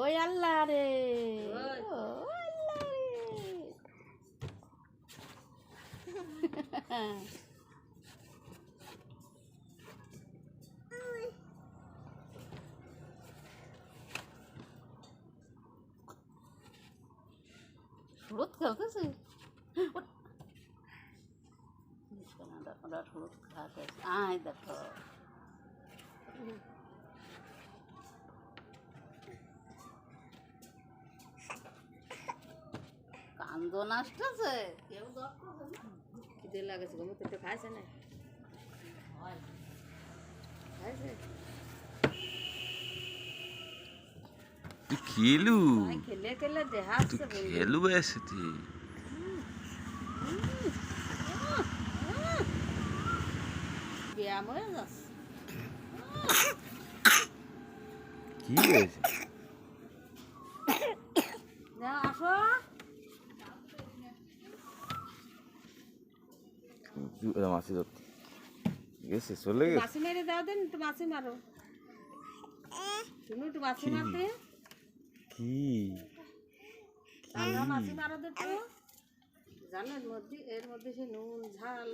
ওই আল্লাহ রে, সুরত খেলতেছে। আয় দেখো কান্দন আসতেছে, কেউ খিদে লাগেছে গো, তো খাইছে না, খাইছে খেলু খেলে খেলে দেখাচ্ছে, খেলু ऐसे थे ব্যায়াম হয়ে যাচ্ছে। কি হয়েছে? আসো মাছি ধরতে গেছে, চলে গেছে। মাছি মেরে দাও, দেন একটু মাছি মারো, শুনো একটু মাছি মারতে, কি মাছি মারো তো, জানো এর মধ্যে সে নুন ঝাল